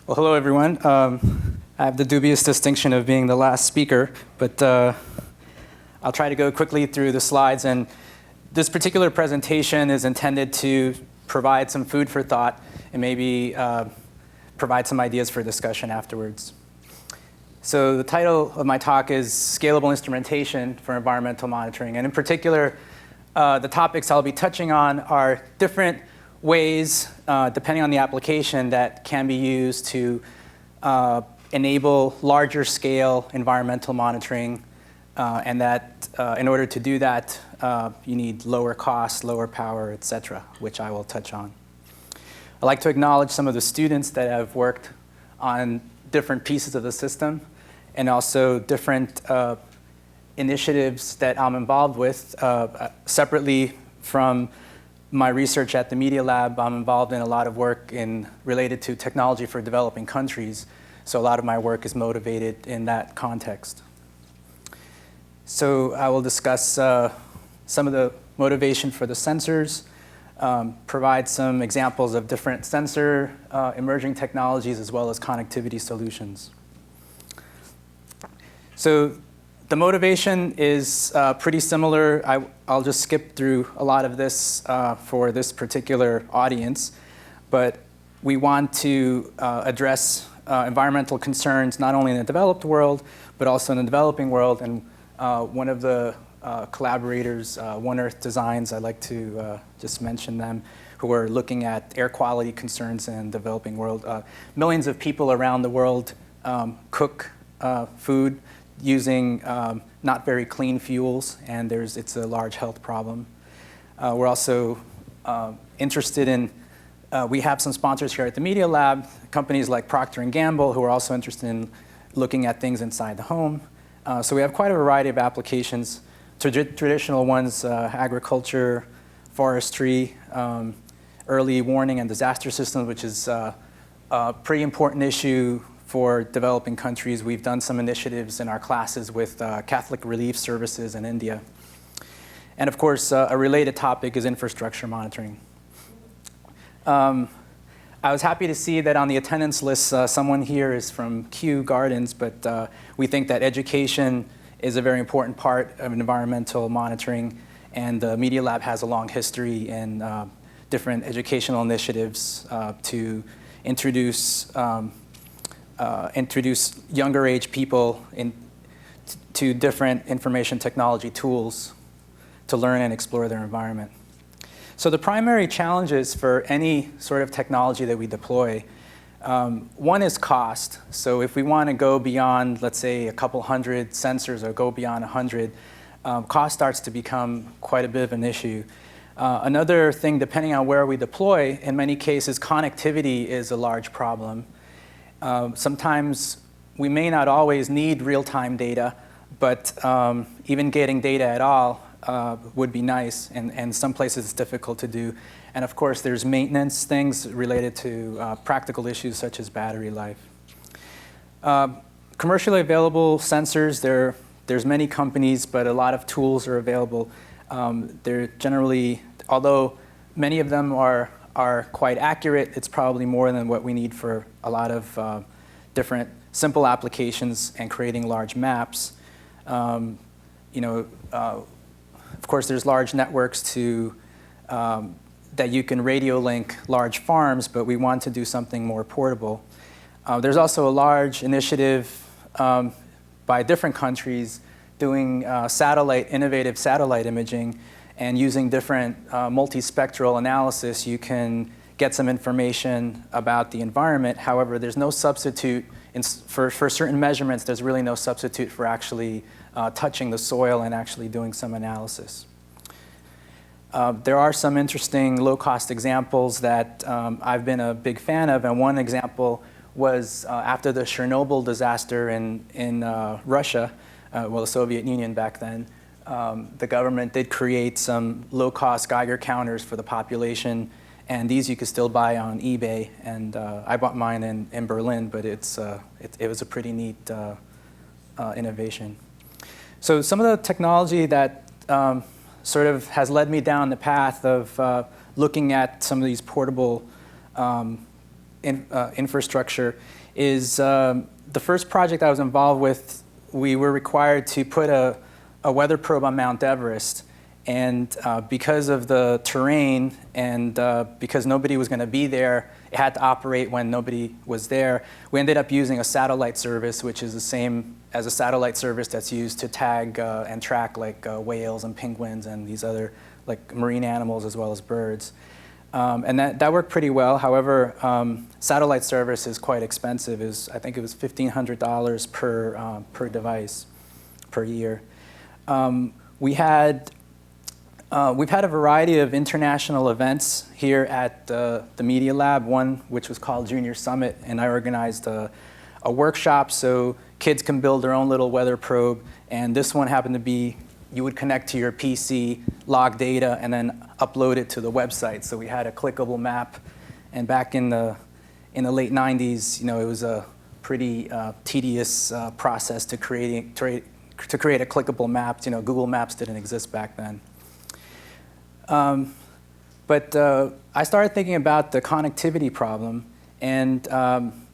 Well, hello, everyone. I have the dubious distinction of being the last speaker, but I'll try to go quickly through the slides. And this particular presentation is intended to provide some food for thought and maybe provide some ideas for discussion afterwards. So the title of my talk is Scalable Instrumentation for Environmental Monitoring. And in particular, the topics I'll be touching on are different ways, depending on the application, that can be used to enable larger scale environmental monitoring, and that in order to do that, you need lower cost, lower power, et cetera, which I will touch on. I'd like to acknowledge some of the students that have worked on different pieces of the system and also different initiatives that I'm involved with. Separately from my research at the Media Lab, I'm involved in a lot of work related to technology for developing countries. So a lot of my work is motivated in that context. So I will discuss some of the motivation for the sensors, provide some examples of different sensor emerging technologies, as well as connectivity solutions. So the motivation is pretty similar. I'll just skip through a lot of this for this particular audience, but we want to address environmental concerns not only in the developed world, but also in the developing world. And one of the collaborators, One Earth Designs, I'd like to just mention them, who are looking at air quality concerns in the developing world. Millions of people around the world cook food using not very clean fuels, and it's a large health problem. We're also interested in, we have some sponsors here at the Media Lab, companies like Procter & Gamble, who are also interested in looking at things inside the home. So we have quite a variety of applications, traditional ones, agriculture, forestry, early warning and disaster systems, which is a pretty important issue for developing countries. We've done some initiatives in our classes with Catholic Relief Services in India. And of course, a related topic is infrastructure monitoring. I was happy to see that on the attendance list, someone here is from Kew Gardens, but we think that education is a very important part of environmental monitoring, and the Media Lab has a long history in different educational initiatives to introduce younger age people to different information technology tools to learn and explore their environment. So the primary challenges for any sort of technology that we deploy, one is cost. So if we want to go beyond, let's say, a couple hundred sensors or go beyond 100, cost starts to become quite a bit of an issue. Another thing, depending on where we deploy, in many cases, connectivity is a large problem. Sometimes we may not always need real-time data, but even getting data at all would be nice, and some places it's difficult to do. And of course, there's maintenance things related to practical issues such as battery life. Commercially available sensors, there's many companies, but a lot of tools are available. They're generally, although many of them are quite accurate, it's probably more than what we need for a lot of different simple applications and creating large maps. Of course, there's large networks that you can radio link large farms, but we want to do something more portable. There's also a large initiative by different countries doing innovative satellite imaging, and using different multispectral analysis, you can get some information about the environment. However, there's no substitute, for certain measurements, there's really no substitute for actually touching the soil and actually doing some analysis. There are some interesting low-cost examples that I've been a big fan of, and one example was after the Chernobyl disaster in Russia, well, the Soviet Union back then. The government did create some low-cost Geiger counters for the population, and these you could still buy on eBay. And I bought mine in Berlin, but it was a pretty neat innovation. So some of the technology that sort of has led me down the path of looking at some of these portable infrastructure is the first project I was involved with, we were required to put a weather probe on Mount Everest. And because of the terrain and because nobody was going to be there, it had to operate when nobody was there. We ended up using a satellite service, which is the same as a satellite service that's used to tag and track like whales and penguins and these other like marine animals as well as birds. And that worked pretty well. However, satellite service is quite expensive. I think it was $1,500 per device per year. We've had a variety of international events here at the Media Lab, one which was called Junior Summit, and I organized a workshop so kids can build their own little weather probe. And this one happened to be, you would connect to your PC, log data, and then upload it to the website. So we had a clickable map. And back in the late 90s, you know, it was a pretty tedious process to create a clickable map. You know, Google Maps didn't exist back then. But I started thinking about the connectivity problem, and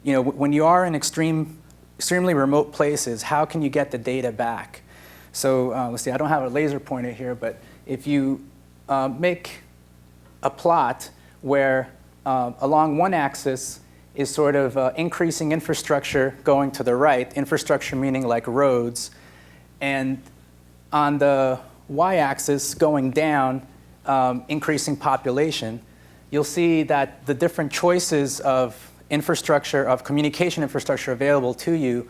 you know, when you are in extremely remote places, how can you get the data back? So let's see, I don't have a laser pointer here, but if you make a plot where along one axis is sort of increasing infrastructure going to the right, infrastructure meaning like roads, and on the y-axis going down, increasing population, you'll see that the different choices of infrastructure, of communication infrastructure available to you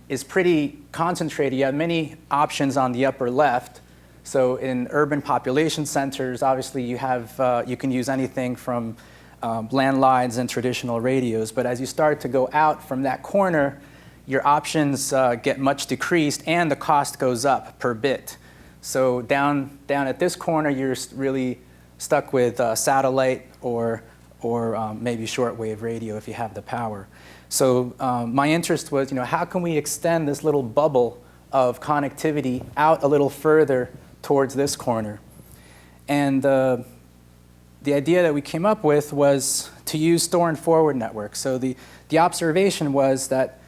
is pretty concentrated. You have many options on the upper left. So in urban population centers, obviously you can use anything from landlines and traditional radios. But as you start to go out from that corner, your options get much decreased and the cost goes up per bit. So down at this corner, you're really stuck with satellite or maybe shortwave radio if you have the power. So my interest was, you know, how can we extend this little bubble of connectivity out a little further towards this corner? And the idea that we came up with was to use store and forward networks. So the observation was that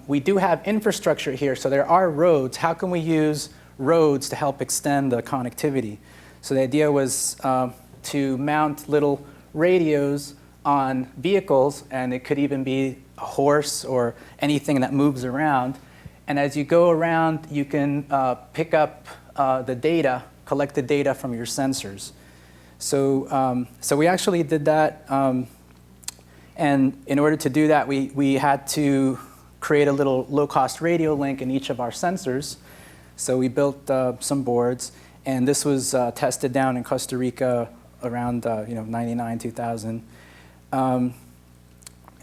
we do have infrastructure here, so there are roads. How can we use roads to help extend the connectivity? So the idea was to mount little radios on vehicles, and it could even be a horse or anything that moves around. And as you go around, you can pick up the data, collect the data from your sensors. So, so we actually did that. And in order to do that, we had to create a little low-cost radio link in each of our sensors. So we built some boards, and this was tested down in Costa Rica around 99, 2000.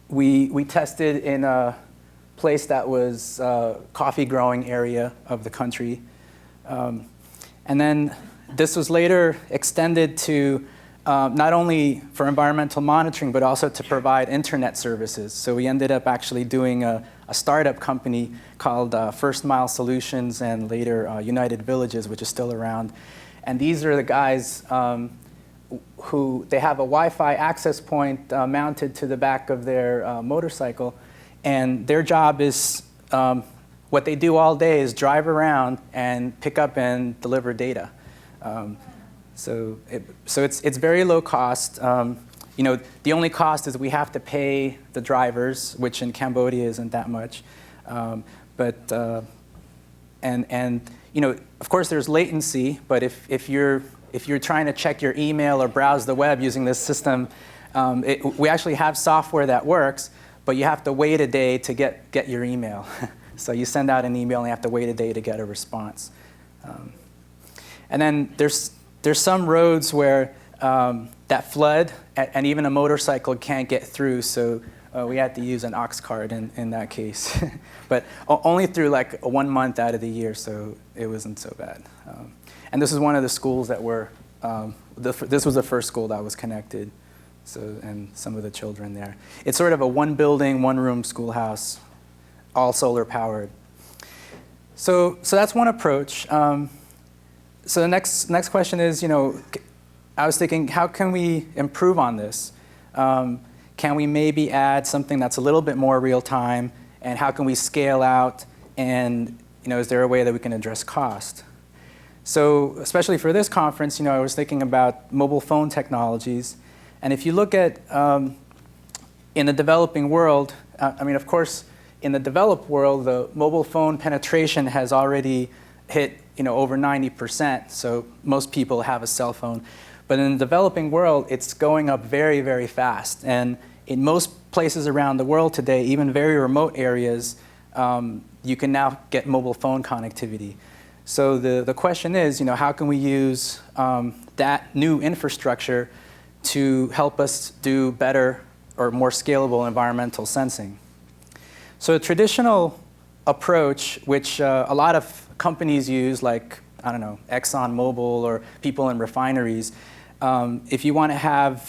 We tested in a place that was coffee growing area of the country. And then this was later extended to not only for environmental monitoring, but also to provide internet services. So we ended up actually doing a startup company called First Mile Solutions, and later United Villages, which is still around. And these are the guys who, they have a Wi-Fi access point mounted to the back of their motorcycle. And their job is, what they do all day is drive around and pick up and deliver data. So it's very low cost. The only cost is we have to pay the drivers, which in Cambodia isn't that much. Of course there's latency, but if you're trying to check your email or browse the web using this system, we actually have software that works, but you have to wait a day to get your email. So you send out an email and you have to wait a day to get a response. And then there's some roads where that flood, and even a motorcycle can't get through, so we had to use an ox cart in that case. But only through like 1 month out of the year, so it wasn't so bad. And this is one of the schools that were, this was the first school that was connected, and some of the children there. It's sort of a one building, one room schoolhouse, all solar powered. So that's one approach. So the next question is, I was thinking, how can we improve on this? can we maybe add something that's a little bit more real time, and how can we scale out, and is there a way that we can address cost? So especially for this conference, I was thinking about mobile phone technologies. And if you look at, in the developing world, of course, in the developed world, the mobile phone penetration has already hit over 90%. So most people have a cell phone. But in the developing world, it's going up very, very fast. And in most places around the world today, even very remote areas, you can now get mobile phone connectivity. So the question is, how can we use that new infrastructure to help us do better or more scalable environmental sensing? So a traditional approach, which a lot of companies use, like, ExxonMobil or people in refineries, if you want to have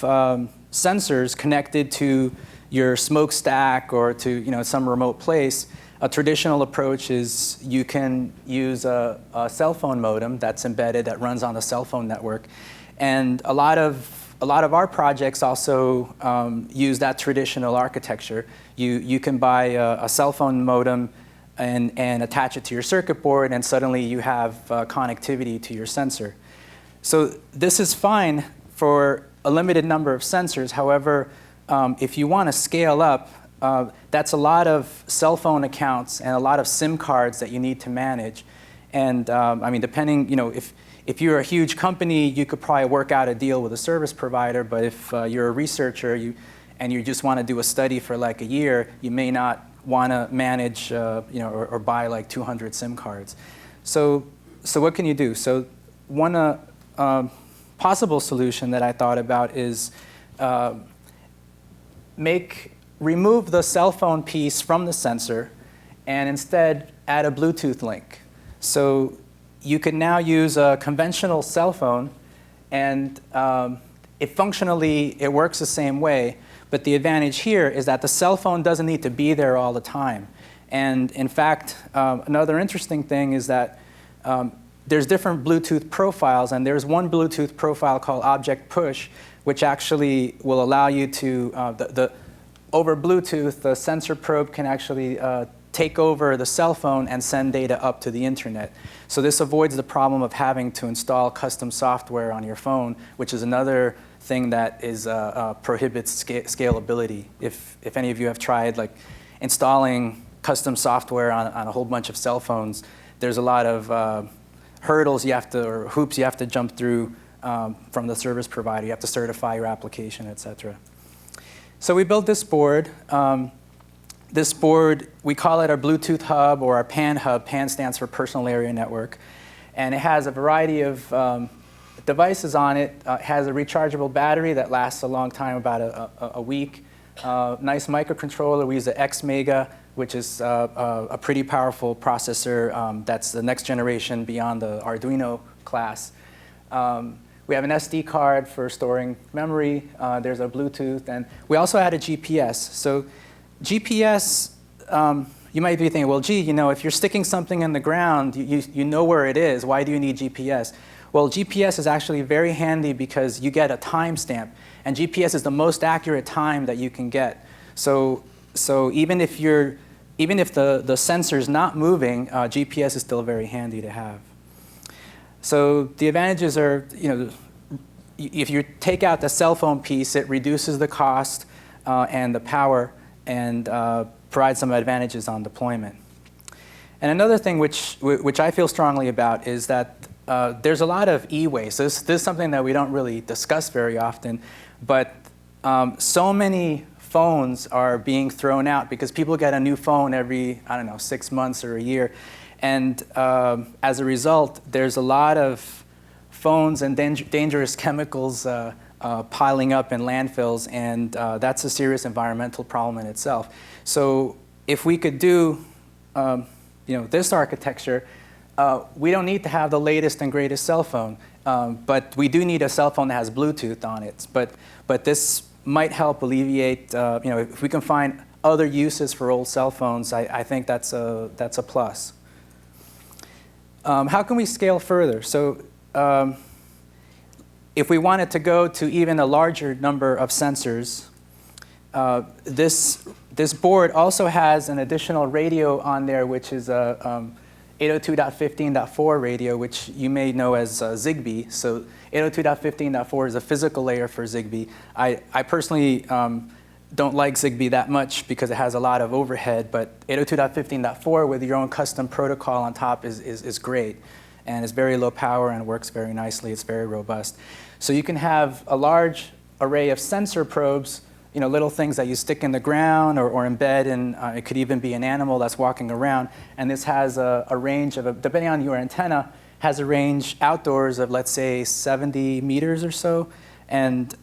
sensors connected to your smokestack or to some remote place, a traditional approach is you can use a cell phone modem that's embedded, that runs on the cell phone network. And a lot of our projects also use that traditional architecture. You can buy a cell phone modem and attach it to your circuit board, and suddenly you have connectivity to your sensor. So this is fine for a limited number of sensors. However, if you want to scale up, that's a lot of cell phone accounts and a lot of SIM cards that you need to manage. And depending, if you're a huge company, you could probably work out a deal with a service provider. But if you're a researcher and you just want to do a study for like a year, you may not want to manage, or buy like 200 SIM cards. So what can you do? So one possible solution that I thought about is remove the cell phone piece from the sensor and instead add a Bluetooth link. So you can now use a conventional cell phone, and functionally it works the same way, but the advantage here is that the cell phone doesn't need to be there all the time. And in fact, another interesting thing is that there's different Bluetooth profiles, and there's one Bluetooth profile called Object Push, which actually will allow you to, over Bluetooth, the sensor probe can actually take over the cell phone and send data up to the internet. So this avoids the problem of having to install custom software on your phone, which is another thing that prohibits scalability. If any of you have tried installing custom software on a whole bunch of cell phones, there's a lot of hurdles or hoops you have to jump through from the service provider. You have to certify your application, et cetera. So we built this board. This board, we call it our Bluetooth hub or our PAN hub. PAN stands for Personal Area Network. And it has a variety of devices on it. It has a rechargeable battery that lasts a long time, about a week. Nice microcontroller. We use the X-Mega, which is a pretty powerful processor. That's the next generation beyond the Arduino class. We have an SD card for storing memory. There's a Bluetooth, and we also had a GPS. So GPS, you might be thinking, well, gee, if you're sticking something in the ground, you know where it is. Why do you need GPS? Well, GPS is actually very handy because you get a timestamp, and GPS is the most accurate time that you can get. So even if the sensor's not moving, GPS is still very handy to have. So the advantages are, if you take out the cell phone piece, it reduces the cost and the power, and provides some advantages on deployment. And another thing which I feel strongly about is that there's a lot of e-waste. This is something that we don't really discuss very often, but so many phones are being thrown out because people get a new phone every, 6 months or a year. And as a result, there's a lot of phones and dangerous chemicals piling up in landfills, and that's a serious environmental problem in itself. So if we could do this architecture, we don't need to have the latest and greatest cell phone, but we do need a cell phone that has Bluetooth on it. But this might help alleviate, if we can find other uses for old cell phones, I think that's a plus. How can we scale further? So if we wanted to go to even a larger number of sensors, This board also has an additional radio on there, which is a 802.15.4 radio, which you may know as Zigbee. So 802.15.4 is a physical layer for Zigbee. I personally don't like Zigbee that much because it has a lot of overhead, but 802.15.4 with your own custom protocol on top is great. And it's very low power and works very nicely. It's very robust. So you can have a large array of sensor probes, little things that you stick in the ground or embed in, it could even be an animal that's walking around. And this has a range of, depending on your antenna, has a range outdoors of, let's say, 70 meters or so. And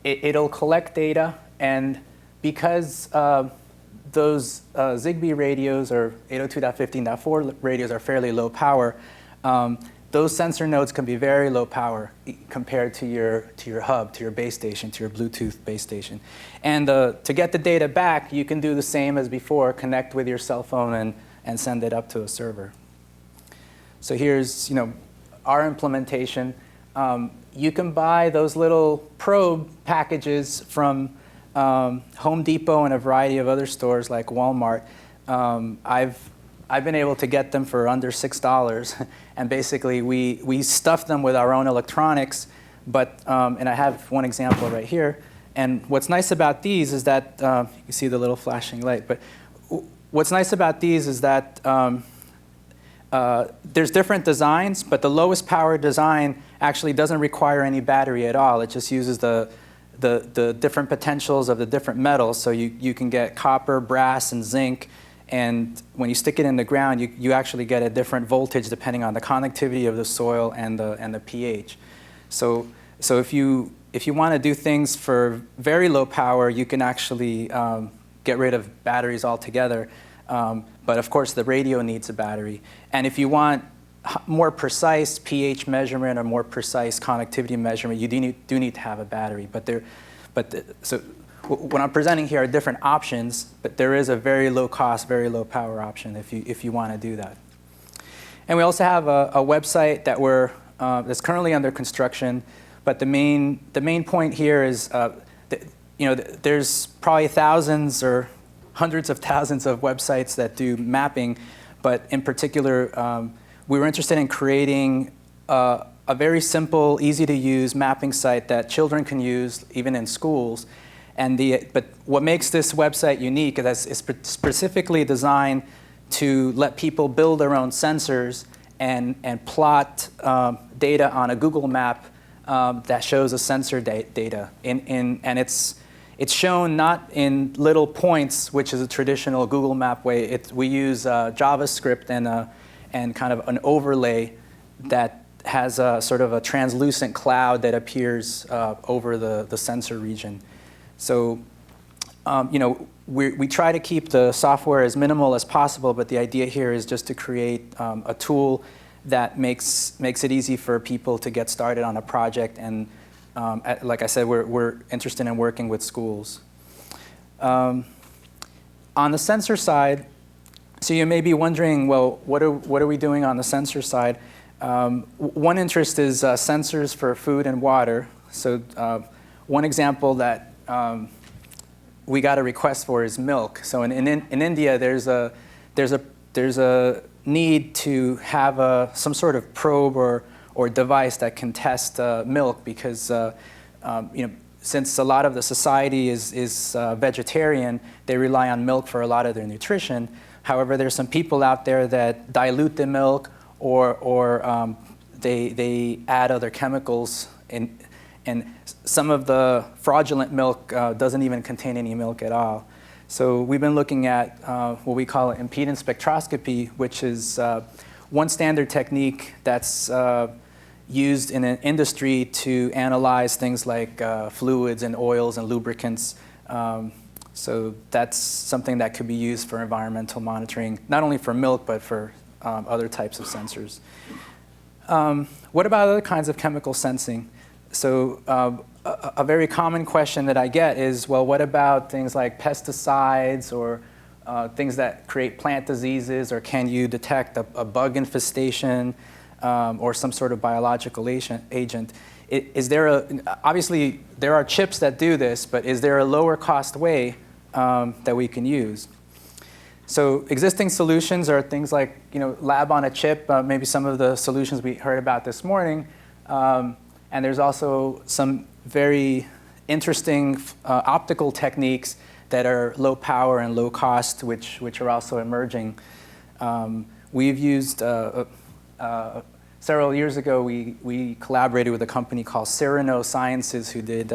it'll collect data. And because those Zigbee radios or 802.15.4 radios are fairly low power, those sensor nodes can be very low power compared to your hub, to your base station, to your Bluetooth base station. And to get the data back, you can do the same as before, connect with your cell phone and send it up to a server. So here's our implementation. You can buy those little probe packages from Home Depot and a variety of other stores like Walmart. I've been able to get them for under $6, and basically we stuff them with our own electronics. But and I have one example right here. And what's nice about these is that you can see the little flashing light. But what's nice about these is that there's different designs, but the lowest power design actually doesn't require any battery at all. It just uses the different potentials of the different metals. So you can get copper, brass, and zinc. And when you stick it in the ground, you actually get a different voltage depending on the conductivity of the soil and the pH. So if you want to do things for very low power, you can actually get rid of batteries altogether. But of course, the radio needs a battery. And if you want more precise pH measurement or more precise conductivity measurement, you do need to have a battery. So what I'm presenting here are different options, but there is a very low cost, very low power option if you want to do that. And we also have a website that's currently under construction. But the main point here is there's probably thousands or hundreds of thousands of websites that do mapping, but in particular, we were interested in creating a very simple, easy-to-use mapping site that children can use even in schools. But what makes this website unique is it's specifically designed to let people build their own sensors and plot data on a Google map that shows a sensor data. And it's shown not in little points, which is a traditional Google map way. We use JavaScript and kind of an overlay that has a sort of a translucent cloud that appears over the sensor region. So, we try to keep the software as minimal as possible, but the idea here is just to create a tool that makes it easy for people to get started on a project. And like I said, we're interested in working with schools. On the sensor side, so you may be wondering, well, what are we doing on the sensor side? One interest is sensors for food and water. So one example that we got a request for is milk. So in India, there's a need to have some sort of probe or device that can test milk because since a lot of the society is vegetarian, they rely on milk for a lot of their nutrition. However, there's some people out there that dilute the milk or they add other chemicals in. And some of the fraudulent milk doesn't even contain any milk at all. So we've been looking at what we call impedance spectroscopy, which is one standard technique that's used in an industry to analyze things like fluids and oils and lubricants. So that's something that could be used for environmental monitoring, not only for milk, but for other types of sensors. What about other kinds of chemical sensing? So a very common question that I get is, well, what about things like pesticides or things that create plant diseases, or can you detect a bug infestation or some sort of biological agent? is there obviously there are chips that do this, but is there a lower cost way that we can use? So existing solutions are things like lab on a chip, maybe some of the solutions we heard about this morning. And there's also some very interesting optical techniques that are low power and low cost, which are also emerging. We've used, several years ago, we collaborated with a company called Cyrano Sciences who did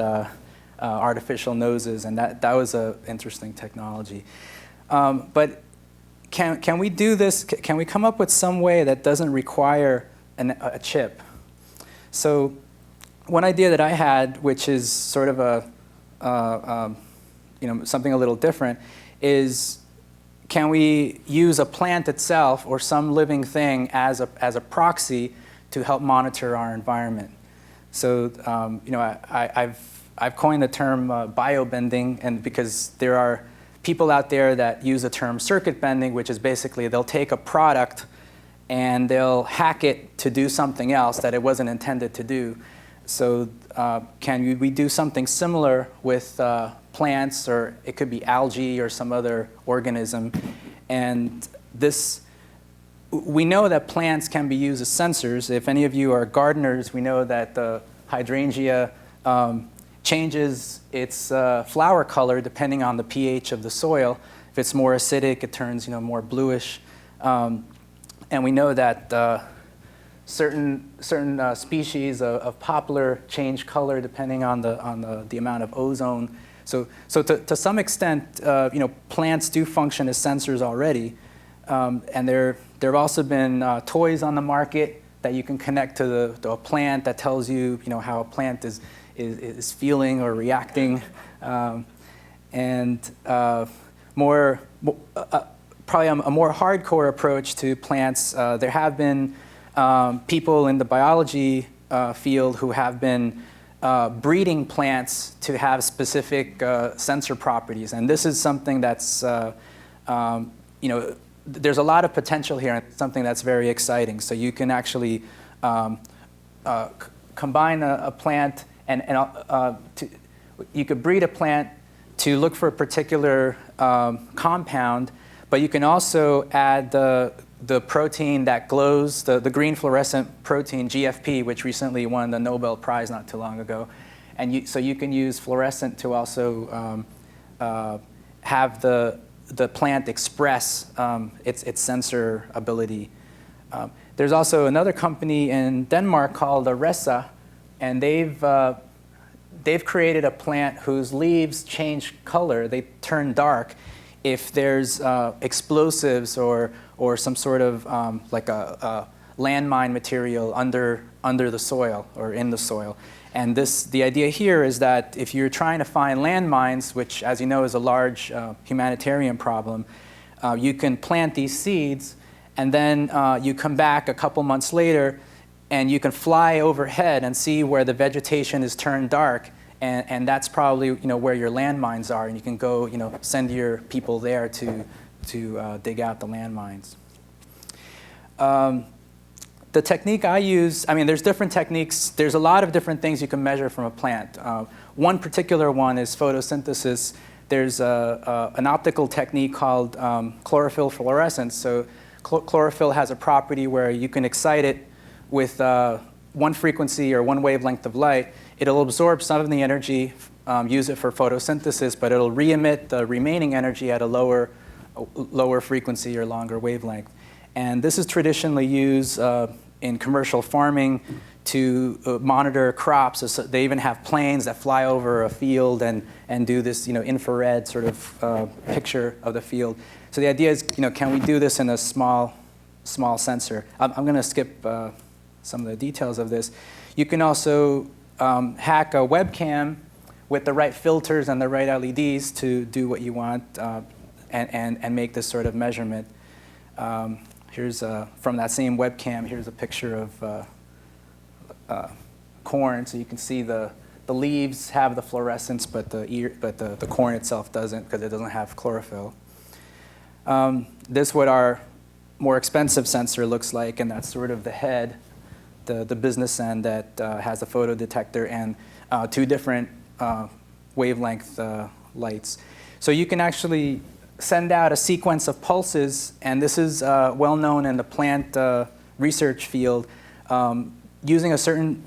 artificial noses, and that was an interesting technology. But can we do this? Can we come up with some way that doesn't require a chip? So one idea that I had, which is sort of something a little different, is can we use a plant itself or some living thing as a proxy to help monitor our environment? So I've coined the term biobending, and because there are people out there that use the term circuit bending, which is basically they'll take a product and they'll hack it to do something else that it wasn't intended to do. So can we do something similar with plants, or it could be algae or some other organism? And we know that plants can be used as sensors. If any of you are gardeners, we know that the hydrangea changes its flower color depending on the pH of the soil. If it's more acidic, it turns more bluish. And we know that certain species of poplar change color depending on the amount of ozone. So to some extent, plants do function as sensors already. And there have also been toys on the market that you can connect to a plant that tells you, how a plant is feeling or reacting. Probably a more hardcore approach to plants. There have been people in the biology field who have been breeding plants to have specific sensor properties, and this is something that's there's a lot of potential here, and something that's very exciting. So you can actually combine a plant, and you could breed a plant to look for a particular compound, but you can also add the protein that glows, the green fluorescent protein, GFP, which recently won the Nobel Prize not too long ago. And so you can use fluorescent to also have the plant express its sensor ability. There's also another company in Denmark called Aresa, and they've created a plant whose leaves change color. They turn dark if there's explosives or some sort of like a landmine material under the soil or in the soil. And the idea here is that if you're trying to find landmines, which, as you know, is a large humanitarian problem, you can plant these seeds, and then you come back a couple months later, and you can fly overhead and see where the vegetation is turned dark, and that's probably where your landmines are, and you can go send your people there to dig out the landmines. The technique I use, there's different techniques. There's a lot of different things you can measure from a plant. One particular one is photosynthesis. There's an optical technique called chlorophyll fluorescence. So chlorophyll has a property where you can excite it with one frequency or one wavelength of light. It'll absorb some of the energy, use it for photosynthesis, but it'll re-emit the remaining energy at a lower frequency or longer wavelength. And this is traditionally used in commercial farming to monitor crops. So they even have planes that fly over a field and do this infrared sort of picture of the field. So the idea is, can we do this in a small sensor? I'm going to skip some of the details of this. You can also hack a webcam with the right filters and the right LEDs to do what you want and make this sort of measurement. Here's from that same webcam. Here's a picture of corn. So you can see the leaves have the fluorescence, but the corn itself doesn't, because it doesn't have chlorophyll. This is what our more expensive sensor looks like, and that's sort of the head the business end that has a photodetector and 2 different wavelength lights. So you can actually send out a sequence of pulses, and this is well known in the plant research field. Using a certain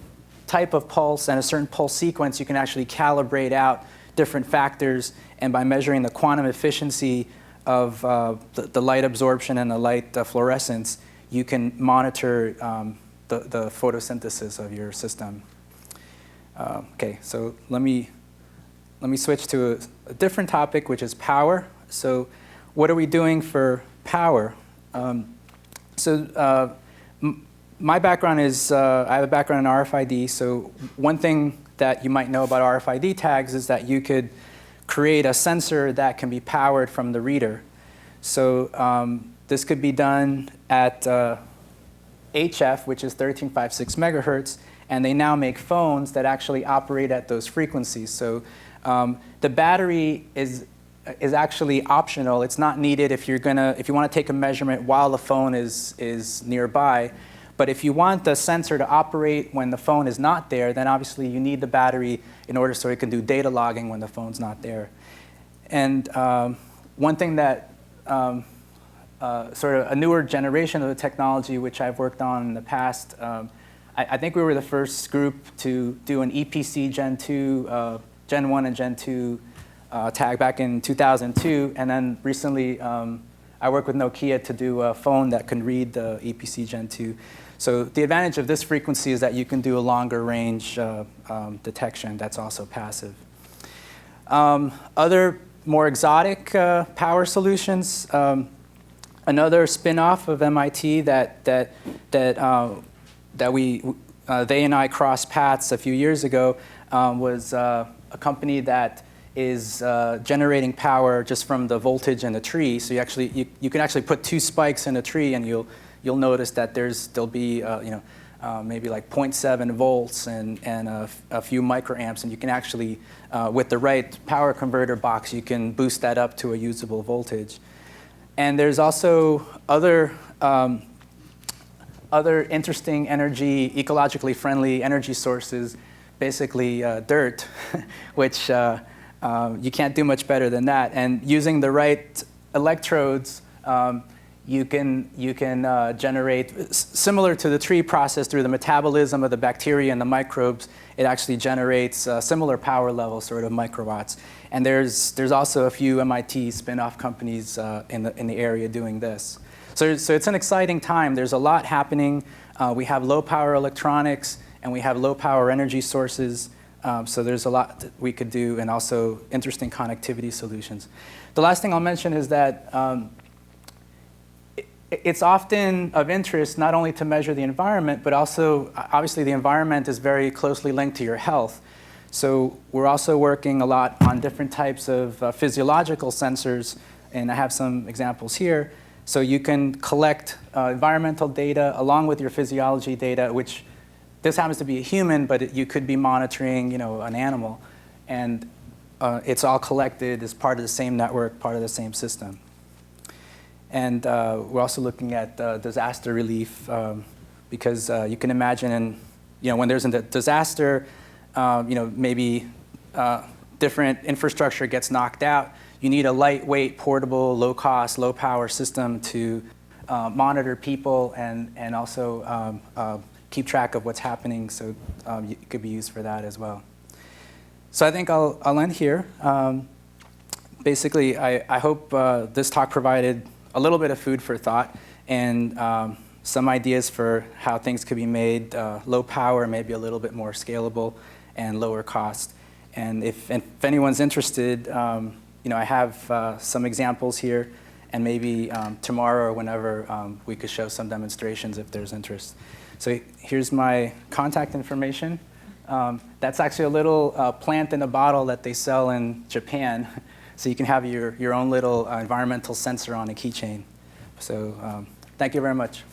type of pulse and a certain pulse sequence, you can actually calibrate out different factors, and by measuring the quantum efficiency of the light absorption and the light fluorescence, you can monitor the photosynthesis of your system. Okay, so let me switch to a different topic, which is power. So what are we doing for power? My background is, I have a background in RFID, so one thing that you might know about RFID tags is that you could create a sensor that can be powered from the reader. So this could be done at HF, which is 1356 megahertz, and they now make phones that actually operate at those frequencies. So the battery is actually optional. It's not needed if you want to take a measurement while the phone is nearby. But if you want the sensor to operate when the phone is not there, then obviously you need the battery in order so it can do data logging when the phone's not there. And one thing that sort of a newer generation of the technology, which I've worked on in the past, I think we were the first group to do an EPC Gen 2, Gen 1 and Gen 2 tag back in 2002. And then recently, I worked with Nokia to do a phone that can read the EPC Gen 2. So the advantage of this frequency is that you can do a longer range detection that's also passive. Other more exotic power solutions, another spin-off of MIT that they and I crossed paths a few years ago was a company that is generating power just from the voltage in the tree. So you can actually put 2 spikes in a tree, and you'll notice that there'll be maybe like 0.7 volts and a few microamps, and you can actually with the right power converter box, you can boost that up to a usable voltage. And there's also other interesting energy, ecologically friendly energy sources, basically dirt, which you can't do much better than that. And using the right electrodes, you can generate, similar to the tree process, through the metabolism of the bacteria and the microbes, it actually generates similar power levels, sort of microwatts. And there's also a few MIT spin-off companies in the area doing this. So it's an exciting time. There's a lot happening. We have low power electronics, and we have low power energy sources. So there's a lot that we could do, and also interesting connectivity solutions. The last thing I'll mention is that it's often of interest not only to measure the environment, but also, obviously, the environment is very closely linked to your health. So we're also working a lot on different types of physiological sensors, and I have some examples here. So you can collect environmental data along with your physiology data, which this happens to be a human, but you could be monitoring, an animal, and it's all collected as part of the same network, part of the same system. And we're also looking at disaster relief, because you can imagine, when there's a disaster, maybe different infrastructure gets knocked out. You need a lightweight, portable, low-cost, low-power system to monitor people and also keep track of what's happening. So it could be used for that as well. So I think I'll end here. Basically, I hope this talk provided a little bit of food for thought and some ideas for how things could be made low power, maybe a little bit more scalable and lower cost. And if anyone's interested, I have some examples here, and maybe tomorrow or whenever we could show some demonstrations if there's interest. So here's my contact information. That's actually a little plant in a bottle that they sell in Japan. So you can have your own little environmental sensor on a keychain. So thank you very much.